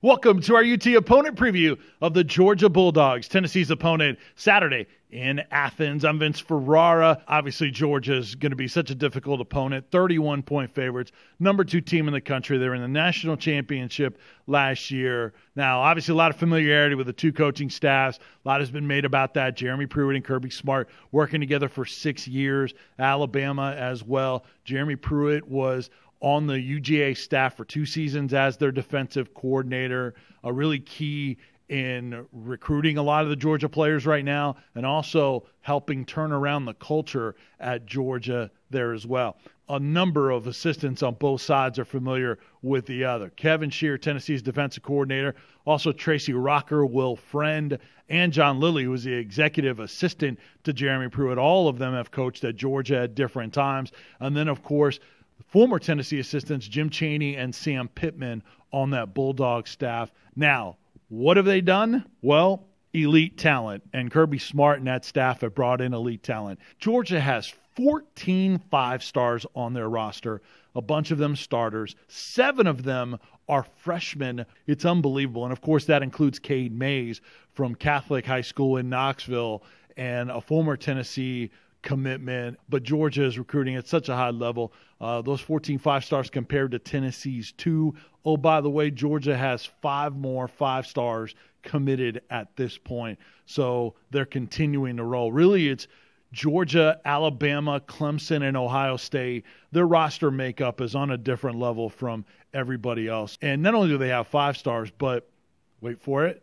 Welcome to our UT opponent preview of the Georgia Bulldogs, Tennessee's opponent, Saturday in Athens. I'm Vince Ferrara. Obviously, Georgia's going to be such a difficult opponent, 31-point favorites, number 2 team in the country. They were in the national championship last year. Now, obviously, a lot of familiarity with the 2 coaching staffs. A lot has been made about that. Jeremy Pruitt and Kirby Smart working together for 6 years. Alabama as well. Jeremy Pruitt was on the UGA staff for 2 seasons as their defensive coordinator, a really key in recruiting a lot of the Georgia players right now and also helping turn around the culture at Georgia there as well. A number of assistants on both sides are familiar with the other. Kevin Shear, Tennessee's defensive coordinator, also Tracy Rocker, Will Friend, and John Lilly, who was the executive assistant to Jeremy Pruitt. All of them have coached at Georgia at different times. And then, of course, former Tennessee assistants Jim Chaney and Sam Pittman on that Bulldog staff. Now, what have they done? Well, elite talent, and Kirby Smart and that staff have brought in elite talent. Georgia has 14 5-stars on their roster, a bunch of them starters. 7 of them are freshmen. It's unbelievable. And, of course, that includes Cade Mays from Catholic High School in Knoxville and a former Tennessee commitment, but Georgia is recruiting at such a high level. Those 14 5-stars compared to Tennessee's 2. Oh, by the way, Georgia has 5 more 5-stars committed at this point. So they're continuing to roll. Really, it's Georgia, Alabama, Clemson, and Ohio State. Their roster makeup is on a different level from everybody else. And not only do they have 5 stars, but wait for it,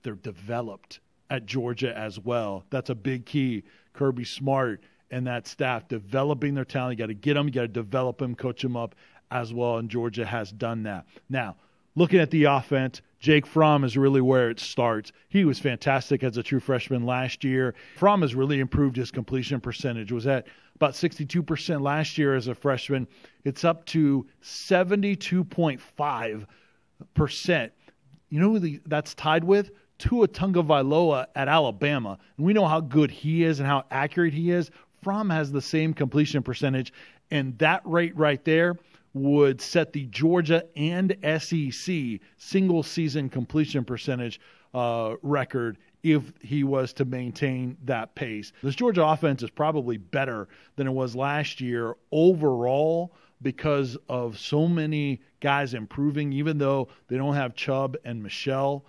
they're developed at Georgia as well. That's a big key. Kirby Smart and that staff developing their talent. You got to get them, you got to develop them, coach them up as well, and Georgia has done that. Now, looking at the offense, Jake Fromm is really where it starts. He was fantastic as a true freshman last year. Fromm has really improved his completion percentage. Was at about 62% last year as a freshman. It's up to 72.5%. You know who that's tied with? Tua Tagovailoa at Alabama. And we know how good he is and how accurate he is. Fromm has the same completion percentage, and that rate right there would set the Georgia and SEC single-season completion percentage record if he was to maintain that pace. This Georgia offense is probably better than it was last year overall because of so many guys improving, even though they don't have Chubb and Michelle.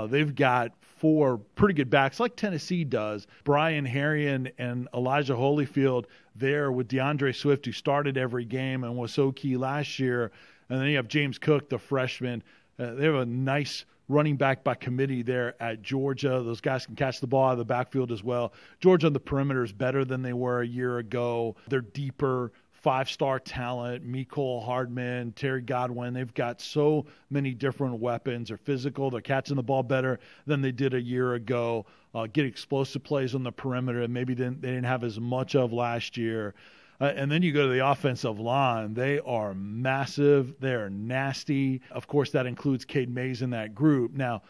They've got 4 pretty good backs like Tennessee does. Brian Herrien and Elijah Holyfield there with DeAndre Swift, who started every game and was so key last year. And then you have James Cook, the freshman. They have a nice running back by committee there at Georgia. Those guys can catch the ball out of the backfield as well. Georgia on the perimeter is better than they were a year ago. They're deeper. 5-star talent, Mecole Hardman, Terry Godwin. They've got so many different weapons. They're physical. They're catching the ball better than they did a year ago. Get explosive plays on the perimeter and maybe they didn't have as much of last year. And then you go to the offensive line. They are massive. They're nasty. Of course, that includes Cade Mays in that group. Now,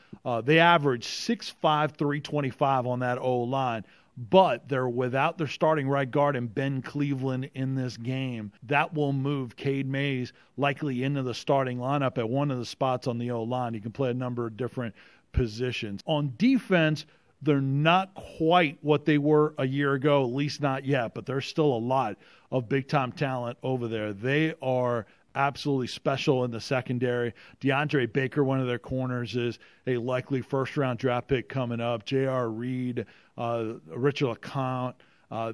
they average 6'5", 325 on that O-line. But they're without their starting right guard and Ben Cleveland in this game. That will move Cade Mays likely into the starting lineup at one of the spots on the O-line. He can play a number of different positions. On defense, they're not quite what they were a year ago, at least not yet, but there's still a lot of big-time talent over there. They are absolutely special in the secondary. DeAndre Baker, one of their corners, is a likely first-round draft pick coming up. J.R. Reed, Richard LeCounte,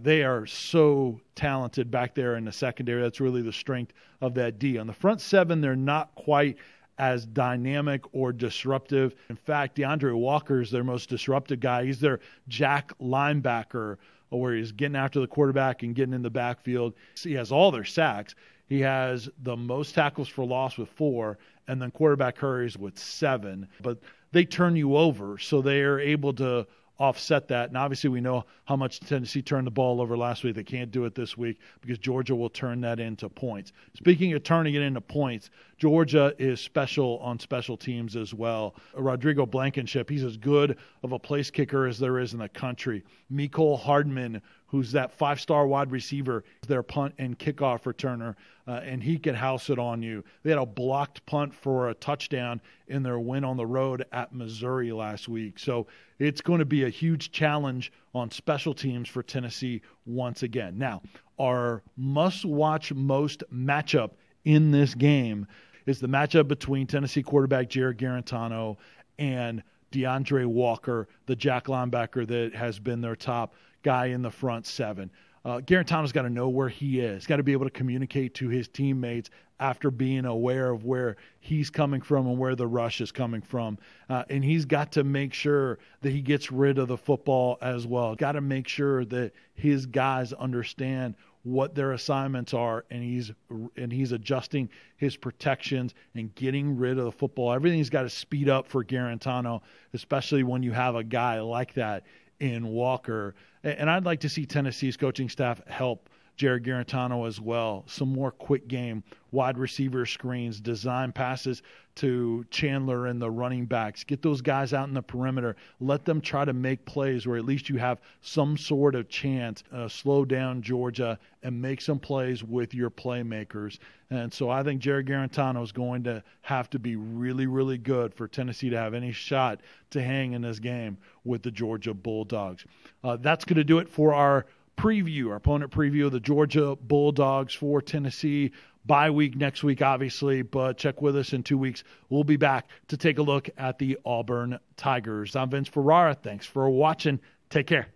they are so talented back there in the secondary. That's really the strength of that D. On the front 7, they're not quite as dynamic or disruptive. In fact, DeAndre Walker is their most disruptive guy. He's their jack linebacker, where he's getting after the quarterback and getting in the backfield. He has all their sacks. He has the most tackles for loss with 4, and then quarterback hurries with 7. But they turn you over, so they are able to offset that. And obviously we know how much Tennessee turned the ball over last week. They can't do it this week because Georgia will turn that into points. Speaking of turning it into points, Georgia is special on special teams as well. Rodrigo Blankenship, he's as good of a place kicker as there is in the country. Mecole Hardman, who's that 5-star wide receiver, their punt and kickoff returner, and he can house it on you. They had a blocked punt for a touchdown in their win on the road at Missouri last week. So it's going to be a huge challenge on special teams for Tennessee once again. Now, our must-watch most matchup in this game is the matchup between Tennessee quarterback Jared Garantano and DeAndre Walker, the jack linebacker that has been their top guy in the front seven. Garantano's got to know where he is. Got to be able to communicate to his teammates after being aware of where he's coming from and where the rush is coming from. And he's got to make sure that he gets rid of the football as well. Got to make sure that his guys understand what their assignments are, and he's adjusting his protections and getting rid of the football. Everything's got to speed up for Garantano, especially when you have a guy like that in Walker. And I'd like to see Tennessee's coaching staff help Jared Garantano as well. Some more quick game, wide receiver screens, design passes to Chandler and the running backs. Get those guys out in the perimeter. Let them try to make plays where at least you have some sort of chance. Slow down Georgia and make some plays with your playmakers. And so I think Jared Garantano is going to have to be really, really good for Tennessee to have any shot to hang in this game with the Georgia Bulldogs. That's going to do it for our opponent preview of the Georgia Bulldogs for Tennessee. Bye week next week, obviously, but check with us in 2 weeks. We'll be back to take a look at the Auburn Tigers. I'm Vince Ferrara. Thanks for watching. Take care.